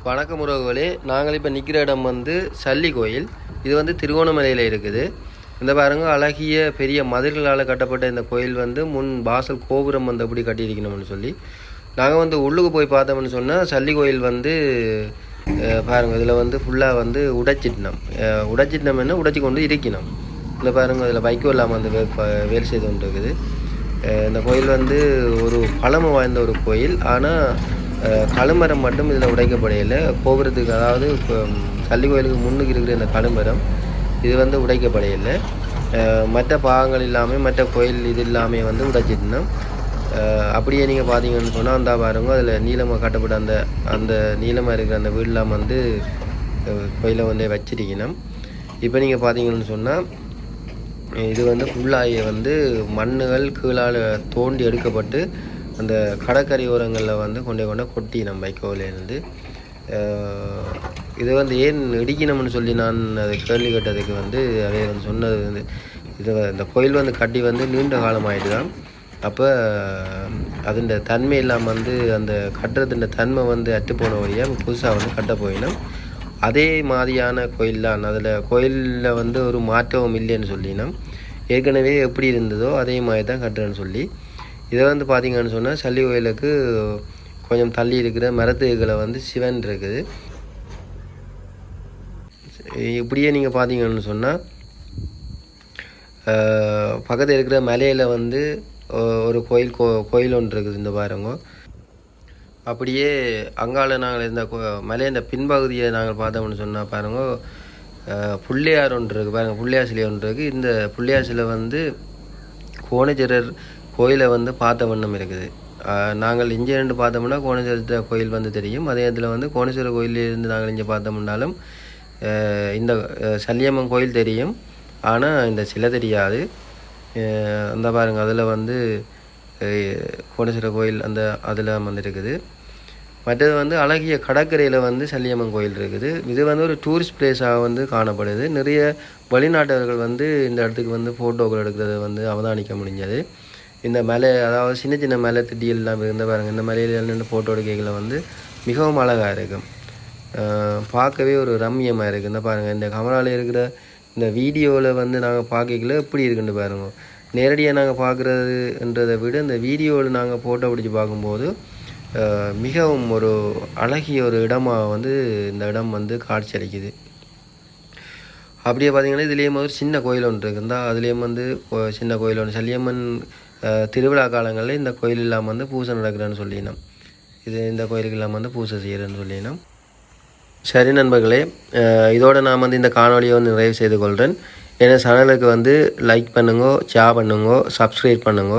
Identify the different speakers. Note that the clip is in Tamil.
Speaker 1: வணக்கம் உறவுகளே, நாங்கள் இப்போ நிற்கிற இடம் வந்து சல்லி கோயில். இது வந்து திருகோணமலையில் இருக்குது. இந்த பாருங்க, அழகிய பெரிய மதில்களால் கட்டப்பட்ட இந்த கோயில் வந்து முன் வாசல் கோபுரம் வந்து எப்படி கட்டியிருக்கணும்னு சொல்லி நாங்கள் வந்து உள்ளுக்கு போய் பார்த்தோம்னு சொன்னால் சல்லி கோயில் வந்து பாருங்கள், இதில் வந்து ஃபுல்லாக வந்து உடைச்சிட்டனம் என்ன உடைச்சி கொண்டு இருக்கணும். இந்த பாருங்கள், இதில் பைக்கும் இல்லாமல் வந்து வேலை செய்து கொண்டு இருக்குது. இந்த கோயில் வந்து ஒரு பழமை வாய்ந்த ஒரு கோயில். ஆனால் கழுமரம் மட்டும் இதில் உடைக்கப்படையில கோபுரத்துக்கு, அதாவது சல்லி கோயிலுக்கு முன்னுக்கு இருக்கிற இந்த கழுமரம் இது வந்து உடைக்கப்படையில. மற்ற பாகங்கள் இல்லாமல் மற்ற கோயில் இது இல்லாமல் வந்து உடைச்சிட்டோம். அப்படியே நீங்கள் பார்த்தீங்கன்னு சொன்னால் அந்த பாருங்க, அதில் நீளமாக கட்டப்பட்ட அந்த நீளமாக இருக்கிற அந்த வீடெலாம் வந்து கோயிலை வந்து வச்சிருக்கணும். இப்போ நீங்கள் பார்த்தீங்கன்னு சொன்னால் இது வந்து ஃபுல்லாக வந்து மண்ணுகள் கீழால் தோண்டி எடுக்கப்பட்டு அந்த கடற்கரை ஓரங்களில் வந்து கொண்டு கொட்டி நம்ம வைக்கோலேருந்து இதை வந்து ஏன் இடிக்கணும்னு சொல்லி நான் அதை கேள்வி கேட்டதுக்கு வந்து அதை வந்து சொன்னது வந்து இந்த கோயில் வந்து கட்டி வந்து நீண்ட காலமாகிட்டு தான். அப்போ அதன் தன்மை இல்லாமல் வந்து அந்த கட்டுறதுன்ற தன்மை வந்து அற்றுப்போன வழியாக புதுசாக வந்து கட்ட போயினோம். அதே மாதிரியான கோயில் தான். அதில் கோயிலில் வந்து ஒரு மாற்றமும் இல்லைன்னு சொல்லினோம். ஏற்கனவே எப்படி இருந்ததோ அதே மாதிரி தான் கட்டுறேன்னு சொல்லி இதை வந்து பார்த்திங்கன்னு சொன்னால் சல்லி கோயிலுக்கு கொஞ்சம் தள்ளி இருக்கிற மரத்துகளை வந்து சிவன் இருக்குது. இப்படியே நீங்கள் பார்த்தீங்கன்னு சொன்னால் பக்கத்தில் இருக்கிற மலையில் வந்து ஒரு கோயில் ஒன்று இருக்குது. இந்த பாருங்க, அப்படியே அங்கால நாங்கள் இந்த மலையின் பின்பகுதியை நாங்கள் பார்த்தோம்னு சொன்னால் பாருங்க, பிள்ளையார் ஒன்று இருக்குது. பாருங்கள், பிள்ளையார் சிலை ஒன்று இருக்குது. இந்த பிள்ளையார் சிலை வந்து கோணேஸ்வரர் கோயிலை வந்து பார்த்த வண்ணம் இருக்குது. நாங்கள் இங்கே இருந்து பார்த்தோம்னா கோணேஸ்வரர் கோயில் வந்து தெரியும். அதே இடத்துல வந்து கோணேஸ்வரர் கோயிலிருந்து நாங்கள் இங்கே பார்த்தோம்னாலும் இந்த சல்லியம்மன் கோயில் தெரியும். ஆனால் இந்த சிலை தெரியாது. அந்த பாருங்கள், அதில் வந்து கோணேஸ்வரர் கோயில் அதில் வந்து இருக்குது. மற்றது வந்து அழகிய கடற்கரையில் வந்து சல்லியம்மன் கோயில் இருக்குது. இது வந்து ஒரு டூரிஸ்ட் பிளேஸாக வந்து காணப்படுது. நிறைய வெளிநாட்டவர்கள் வந்து இந்த இடத்துக்கு வந்து ஃபோட்டோக்கள் எடுக்கிறத வந்து அவதானிக்க முடிஞ்சது. இந்த மலை, அதாவது சின்ன சின்ன மலை திட்டியெல்லாம் இருந்த பாருங்கள், இந்த மலையில் நின்று ஃபோட்டோ எடுக்கைகளை வந்து மிகவும் அழகாக இருக்கும். பார்க்கவே ஒரு ரம்மியமாக இருக்குது. இந்த பாருங்கள், இந்த கமராவில் இருக்கிற இந்த வீடியோவில் வந்து நாங்கள் பார்க்கல எப்படி இருக்குன்னு பாருங்கள். நேரடியாக நாங்கள் பார்க்குறதுன்றதை விட இந்த வீடியோவில் நாங்கள் ஃபோட்டோ பிடிச்சி பார்க்கும்போது மிகவும் ஒரு அழகிய ஒரு இடமாக வந்து இந்த இடம் வந்து காட்சி அளிக்குது. அப்படியே பார்த்தீங்கன்னா இதுலேயும் ஒரு சின்ன கோயில் ஒன்று இருக்குந்தா, அதுலேயும் வந்து சின்ன கோயில் ஒன்று சல்லியம்மன் திருவிழா காலங்களில் இந்த கோயில் இல்லாமல் வந்து பூஜை நடக்கிறேன்னு சொல்லினோம். இந்த கோயிலுக்கு இல்லாமல் வந்து பூஜை செய்கிறேன்னு சொல்லினோம். சரி நண்பர்களே, இதோடு நான் வந்து இந்த காணொலியை வந்து நிறைவு செய்து கொள்கிறேன். ஏன்னா சேனலுக்கு வந்து லைக் பண்ணுங்க, ஷேர் பண்ணுங்க, சப்ஸ்கிரைப் பண்ணுங்க.